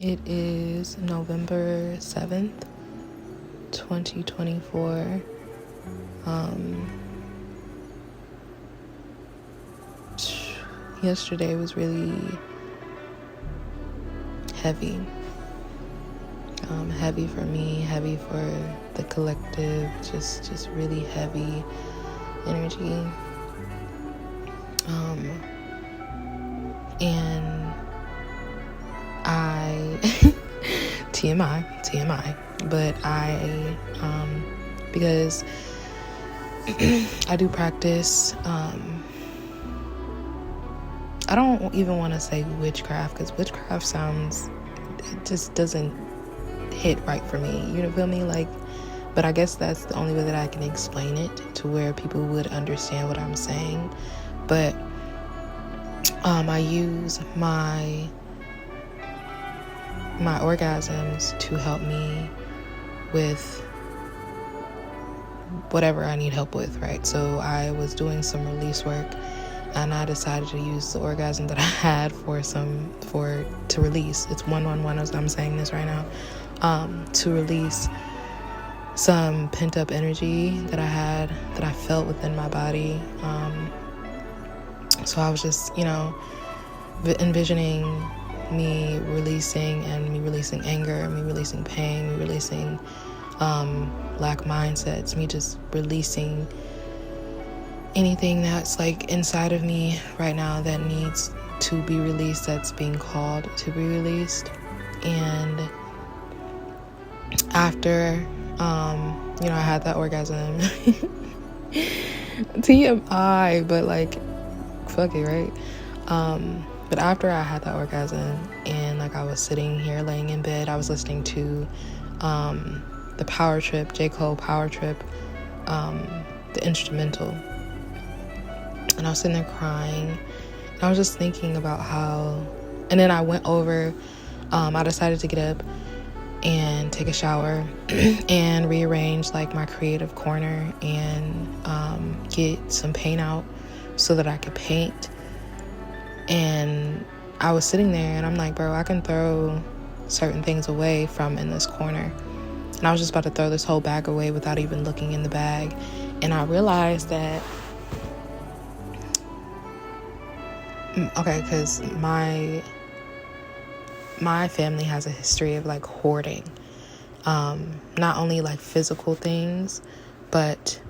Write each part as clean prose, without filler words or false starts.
It is November 7th, 2024. Yesterday was really heavy. Heavy for me, heavy for the collective, just really heavy energy. And I TMI, but I because I do practice. I don't even want to say witchcraft, because witchcraft it just doesn't hit right for me. You know, feel me? But I guess that's the only way that I can explain it to where people would understand what I'm saying. But I use my orgasms to help me with whatever I need help with, right? So I was doing some release work, and I decided to use the orgasm that I had to release. It's 111 as I'm saying this right now, to release some pent up energy that I felt within my body. So I was just, envisioning me releasing anger, me releasing pain, me releasing lack mindsets, me just releasing anything that's inside of me right now that needs to be released, that's being called to be released. And after I had that orgasm, TMI, but fuck it, right? But after I had that orgasm and I was sitting here laying in bed, I was listening to the Power Trip, J. Cole Power Trip, the instrumental. And I was sitting there crying. And I was just thinking about how, and then I went over, I decided to get up and take a shower and rearrange my creative corner and get some paint out so that I could paint. And I was sitting there and I'm like, bro, I can throw certain things away from in this corner. And I was just about to throw this whole bag away without even looking in the bag. And I realized that, because my family has a history of hoarding, not only physical things, but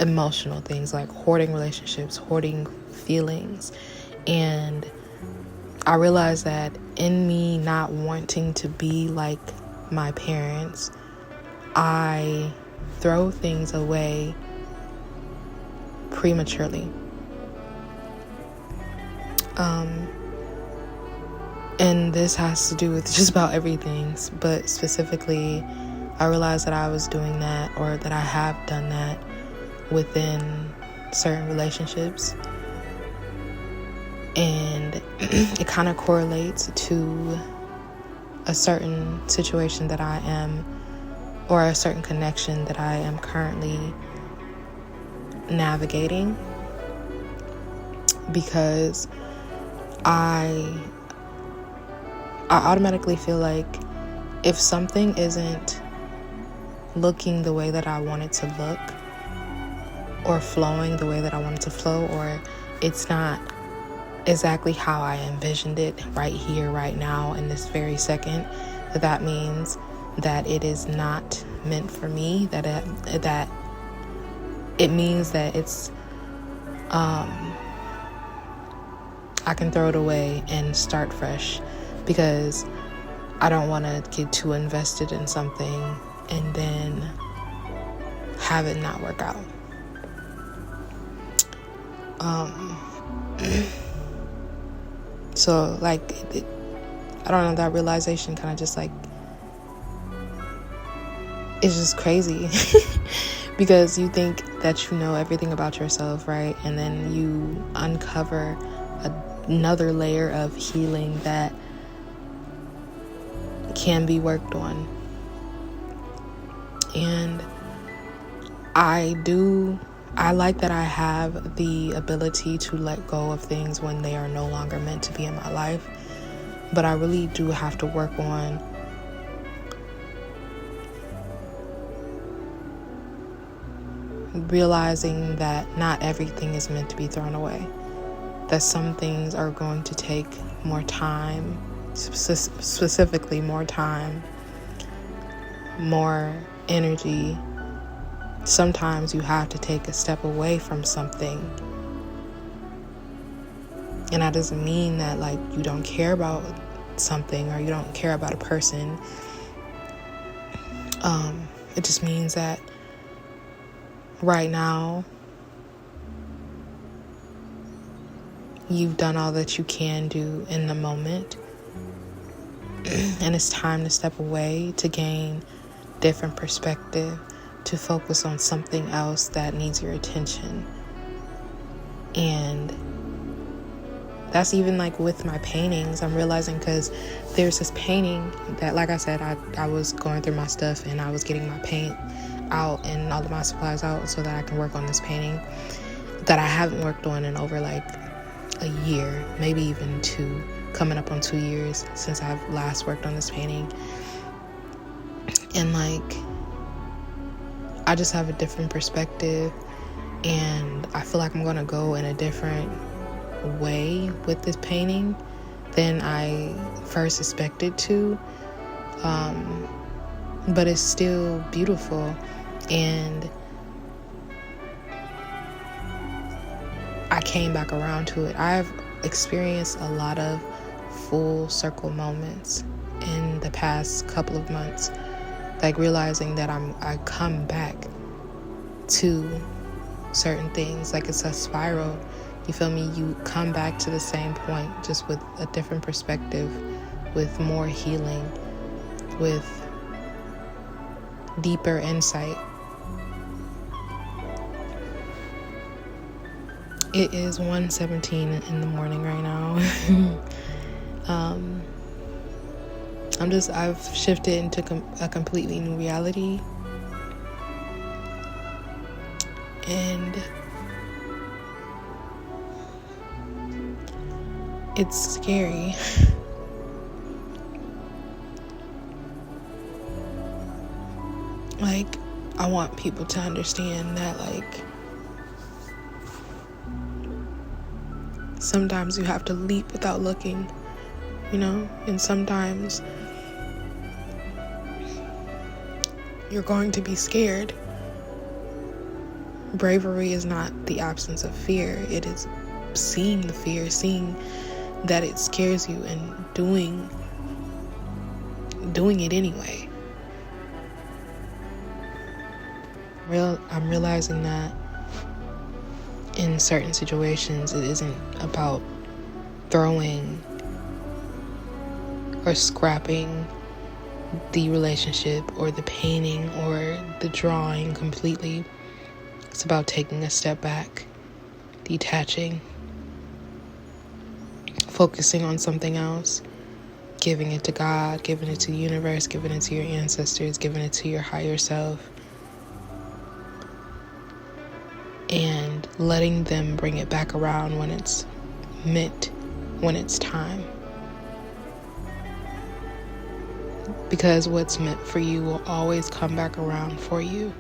emotional things, hoarding relationships, hoarding feelings. And I realized that in me not wanting to be like my parents, I throw things away prematurely. And this has to do with just about everything, but specifically, I realized that I was doing that, or that I have done that within certain relationships. And it kind of correlates to a certain situation that I am, or a certain connection that I am currently navigating, because I automatically feel like if something isn't looking the way that I want it to look, or flowing the way that I want it to flow, or it's not exactly how I envisioned it right here, right now, in this very second, that means that it is not meant for me, that it means that it's I can throw it away and start fresh, because I don't want to get too invested in something and then have it not work out. So I don't know, that realization kind of just it's just crazy because you think that you know everything about yourself, right? And then you uncover another layer of healing that can be worked on. And I like that I have the ability to let go of things when they are no longer meant to be in my life. But I really do have to work on realizing that not everything is meant to be thrown away. That some things are going to take more time, specifically more time, more energy. Sometimes you have to take a step away from something. And that doesn't mean that like you don't care about something or you don't care about a person. It just means that right now you've done all that you can do in the moment. And it's time to step away to gain different perspective, to focus on something else that needs your attention. And that's even like with my paintings. I'm realizing because there's this painting that, like I said, I was going through my stuff and I was getting my paint out and all of my supplies out so that I can work on this painting that I haven't worked on in over like a year, maybe even 2, coming up on 2 years since I've last worked on this painting. And like, I just have a different perspective, and I feel like I'm gonna go in a different way with this painting than I first expected to. But it's still beautiful, and I came back around to it. I've experienced a lot of full circle moments in the past couple of months, like realizing that I come back to certain things, like it's a spiral. You feel me? You come back to the same point, just with a different perspective, with more healing, with deeper insight. It is 1:17 in the morning right now. I've shifted into a completely new reality. And it's scary. Like, I want people to understand that, like, sometimes you have to leap without looking, you know? And sometimes you're going to be scared. Bravery is not the absence of fear. It is seeing the fear, seeing that it scares you and doing it anyway. I'm realizing that in certain situations, it isn't about throwing or scrapping the relationship or the painting or the drawing completely. It's about taking a step back, detaching, focusing on something else, giving it to God, giving it to the universe, giving it to your ancestors, giving it to your higher self, and letting them bring it back around when it's meant, when it's time. Because what's meant for you will always come back around for you.